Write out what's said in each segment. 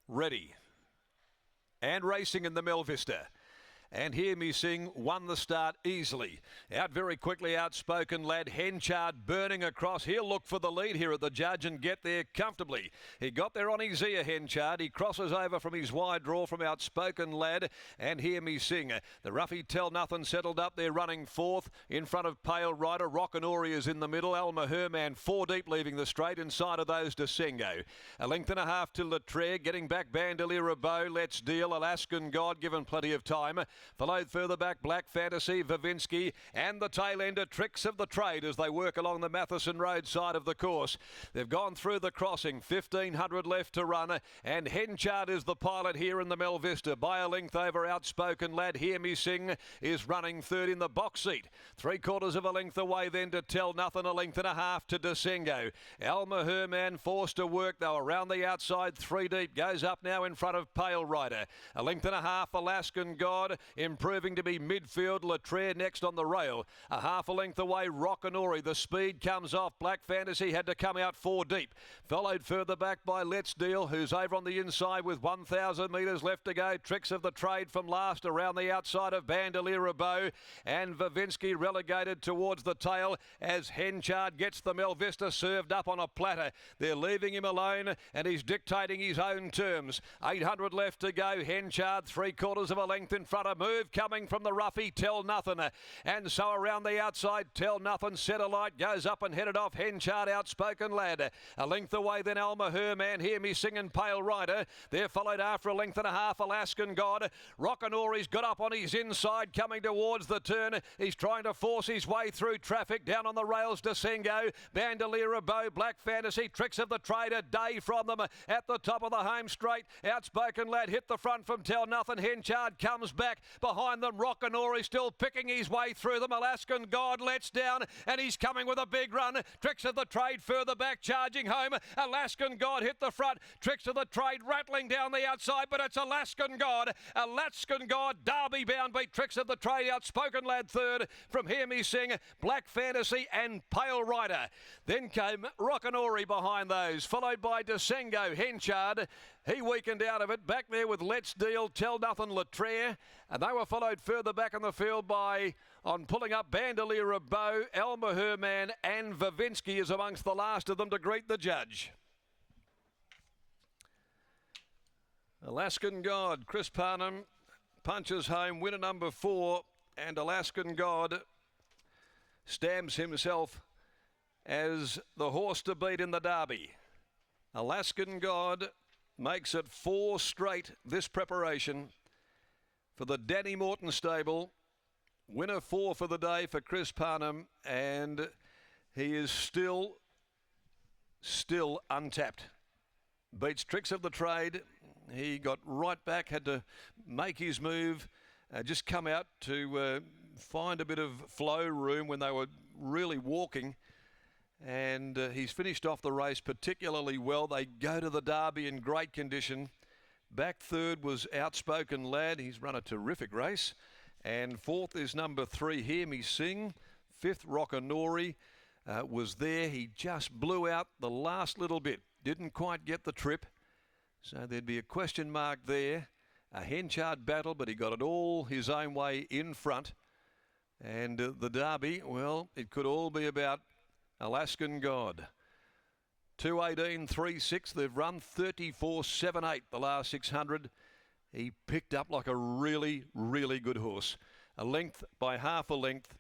ready and racing in the Melvista. And Hear Me Sing won the start easily. Out very quickly, Outspoken Lad. Henchard burning across. He'll look for the lead here at the Judge and get there comfortably. He got there on his ear, Henchard. He crosses over from his wide draw from Outspoken Lad and Hear Me Sing. The Ruffy Tell Nothing settled up there running fourth in front of Pale Rider. Rockanori is in the middle. Alma Herman 4 deep leaving the straight. Inside of those, Desengo. A length and a half to Latrere. Getting back Bandolier Bow. Let's Deal. Alaskan God given plenty of time. Followed further back Black Fantasy, Vavinsky and the tail ender Tricks of the Trade as they work along the Matheson Road side of the course. They've gone through the crossing, 1,500 left to run, and Henchard is the pilot here in the Melvista by a length over Outspoken Lad. Hear Me Sing is running third in the box seat. 3/4 of a length away then to Tell Nothing, a length and a half to Desengo. Alma Herman forced to work though around the outside, 3 deep, goes up now in front of Pale Rider. A length and a half, Alaskan God, improving to be midfield. Latrere next on the rail. A half a length away, Rockanori. The speed comes off. Black Fantasy had to come out 4 deep. Followed further back by Let's Deal, who's over on the inside with 1,000 metres left to go. Tricks of the Trade from last around the outside of Bandolier Bow. And Vavinsky relegated towards the tail as Henchard gets the Melvista served up on a platter. They're leaving him alone and he's dictating his own terms. 800 left to go. Henchard 3/4 of a length in front of Move coming from the Ruffy Tell Nothing. And so around the outside, Tell Nothing set alight, goes up and headed off Henchard. Outspoken Lad. A length away then Alma Herman. Hear Me Sing and Pale Rider. They're followed after a length and a half, Alaskan God. Rockanori's got up on his inside coming towards the turn. He's trying to force his way through traffic. Down on the rails, Desengo. Bandolier Bow, Black Fantasy, Tricks of the Trade, a day from them at the top of the home straight. Outspoken Lad hit the front from Tell Nothing. Henchard comes back behind them. Rockanori still picking his way through them. Alaskan God lets down and he's coming with a big run. Tricks of the Trade further back, charging home. Alaskan God hit the front. Tricks of the Trade rattling down the outside, but it's Alaskan God. Alaskan God, Derby bound beat Tricks of the Trade. Outspoken Lad third from Hear Me Sing, Black Fantasy and Pale Rider. Then came Rockanori behind those, followed by Desengo. Henchard, he weakened out of it. Back there with Let's Deal, Tell Nothing, Latrere. And they were followed further back in the field by, on pulling up, Bandolier Bow, Alma Herman and Vavinsky is amongst the last of them to greet the Judge. Alaskan God, Chris Parnham punches home winner number 4, and Alaskan God stamps himself as the horse to beat in the Derby. Alaskan God makes it 4 straight this preparation for the Danny Morton stable. Winner 4 for the day for Chris Parnham, and he is still untapped. Beats Tricks of the Trade. He got right back, had to make his move, just come out to find a bit of flow room when they were really walking. And he's finished off the race particularly well. They go to the Derby in great condition. Back third was Outspoken Lad. He's run a terrific race. And fourth is number 3, Hear Me Sing. 5th, Rockanori was there. He just blew out the last little bit. Didn't quite get the trip. So there'd be a question mark there. A Henchard battle, but he got it all his own way in front. And the Derby, well, it could all be about Alaskan God. 2:18.36. They've run 34.78 the last 600. He picked up like a really, really good horse. A length by half a length.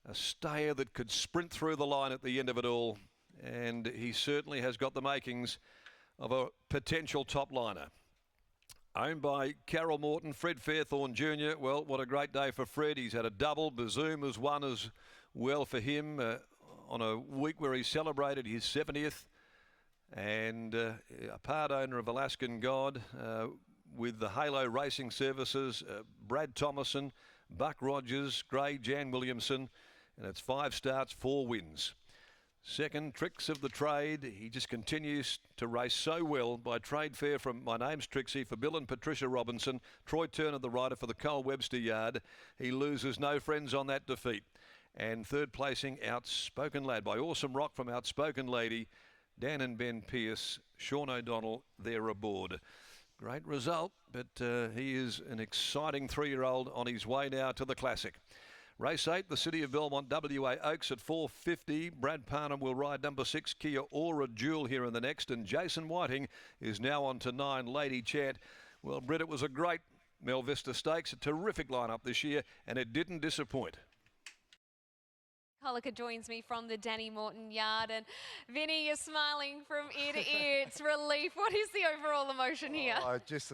A stayer that could sprint through the line at the end of it all. And he certainly has got the makings of a potential top liner. Owned by Carol Morton, Fred Fairthorne Jr. Well, what a great day for Fred. He's had a double. Bazoom has won as well for him on a week where he celebrated his 70th. And a part owner of Alaskan God with the Halo Racing Services, Brad Thomason, Buck Rogers, Gray, Jan Williamson. And it's 5 starts, 4 wins. Second, Tricks of the Trade. He just continues to race so well by Trade Fair from My Name's Trixie for Bill and Patricia Robinson. Troy Turner, the rider for the Cole Webster Yard. He loses no friends on that defeat. And third placing, Outspoken Lad by Awesome Rock from Outspoken Lady. Dan and Ben Pearce, Sean O'Donnell, they're aboard. Great result, but he is an exciting 3-year-old on his way now to the Classic. Race 8, the City of Belmont, WA Oaks at 4:50. Brad Parnham will ride number 6, Kia Aura Jewel here in the next. And Jason Whiting is now on to 9, Lady Chant. Well, Britt, it was a great Mel Vista Stakes, a terrific lineup this year, and it didn't disappoint. Colica joins me from the Danny Morton yard, and Vinny, you're smiling from ear to ear. It's relief. What is the overall emotion here? Oh, just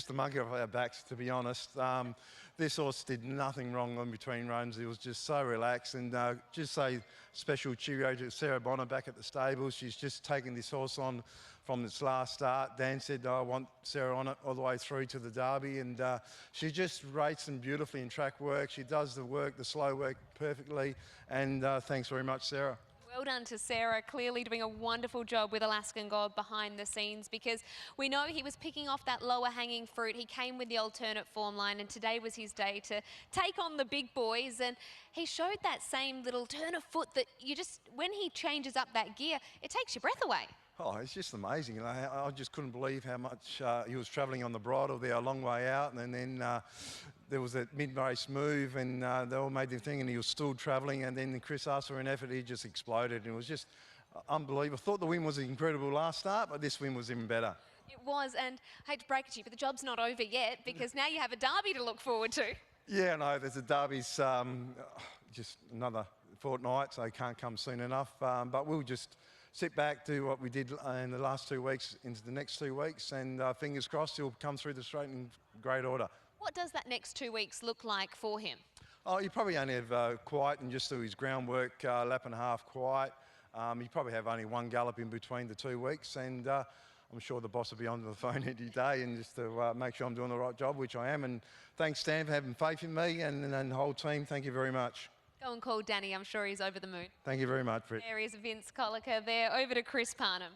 the monkey off our backs, to be honest. This horse did nothing wrong in between runs. He was just so relaxed, and just say special cheerio to Sarah Bonner back at the stables. She's just taken this horse on from its last start. Dan said, I want Sarah on it all the way through to the Derby, and she just rates them beautifully in track work. She does the work, the slow work perfectly, and thanks very much, Sarah. Well done to Sarah, clearly doing a wonderful job with Alaskan God behind the scenes, because we know he was picking off that lower hanging fruit. He came with the alternate form line, and today was his day to take on the big boys, and he showed that same little turn of foot that you just, when he changes up that gear, it takes your breath away. Oh, it's just amazing. I just couldn't believe how much he was travelling on the bridle there a long way out, and then there was that mid-race move, and they all made their thing, and he was still travelling, and then Chris asked for an effort, he just exploded, and it was just unbelievable. I thought the win was incredible last start, but this win was even better. It was, and I hate to break it to you, but the job's not over yet, because now you have a derby to look forward to. Yeah, no, there's a derby's just another fortnight, so it can't come soon enough, but we'll just sit back, do what we did in the last 2 weeks into the next 2 weeks, and fingers crossed he'll come through the straight in great order. What does that next 2 weeks look like for him? Oh, you probably only have quiet and just do his groundwork, lap and a half quiet. You probably have only one gallop in between the 2 weeks, and I'm sure the boss will be on the phone every day and just to make sure I'm doing the right job, which I am. And thanks, Stan, for having faith in me, and the whole team. Thank you very much. Go and call Danny. I'm sure he's over the moon. Thank you very much, Britt. There is Vince Colica there. Over to Chris Parnham.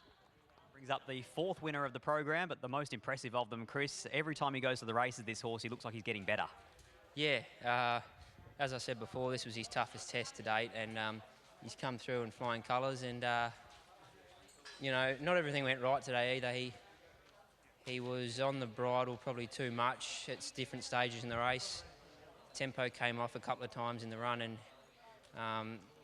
Brings up the 4th winner of the program, but the most impressive of them, Chris. Every time he goes to the races, this horse, he looks like he's getting better. Yeah, as I said before, this was his toughest test to date, and he's come through in flying colours, and you know, not everything went right today either. He was on the bridle probably too much at different stages in the race. Tempo came off a couple of times in the run, and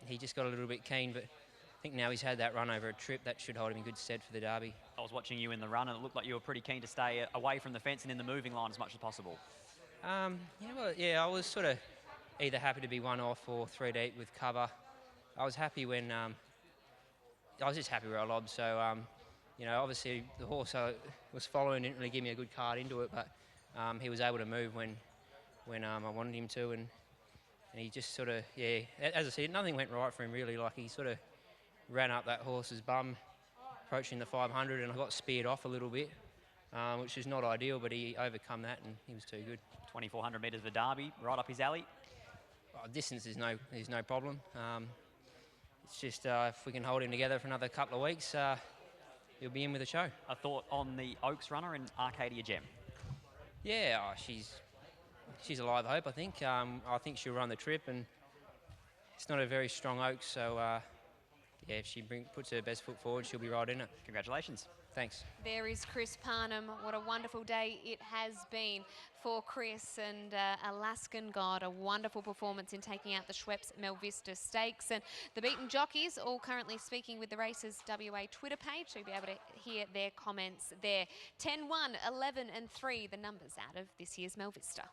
he just got a little bit keen, but I think now he's had that run over a trip, that should hold him in good stead for the Derby. I was watching you in the run, and it looked like you were pretty keen to stay away from the fence and in the moving line as much as possible. Yeah, I was sort of either happy to be 1 off or 3 deep with cover. I was happy when, I was just happy where I lobbed, so, you know, obviously the horse I was following didn't really give me a good card into it, but he was able to move when I wanted him to, and he just sort of, yeah, as I said, nothing went right for him really. Like, he sort of ran up that horse's bum, approaching the 500, and I got speared off a little bit, which is not ideal, but he overcome that, and he was too good. 2,400 metres of the Derby, right up his alley. Distance is no problem. It's just if we can hold him together for another couple of weeks, he'll be in with the show. A thought on the Oaks runner and Arcadia Gem? Yeah, she's a live hope, I think. I think she'll run the trip, and it's not a very strong Oak, so yeah, if she puts her best foot forward, she'll be right in it. Congratulations. Thanks. There is Chris Parnham. What a wonderful day it has been for Chris, and Alaskan God, a wonderful performance in taking out the Schweppes Mel Vista Stakes. And the beaten jockeys all currently speaking with the Races WA Twitter page, so you'll be able to hear their comments there. 10-1, 11 and 3, the numbers out of this year's Mel Vista.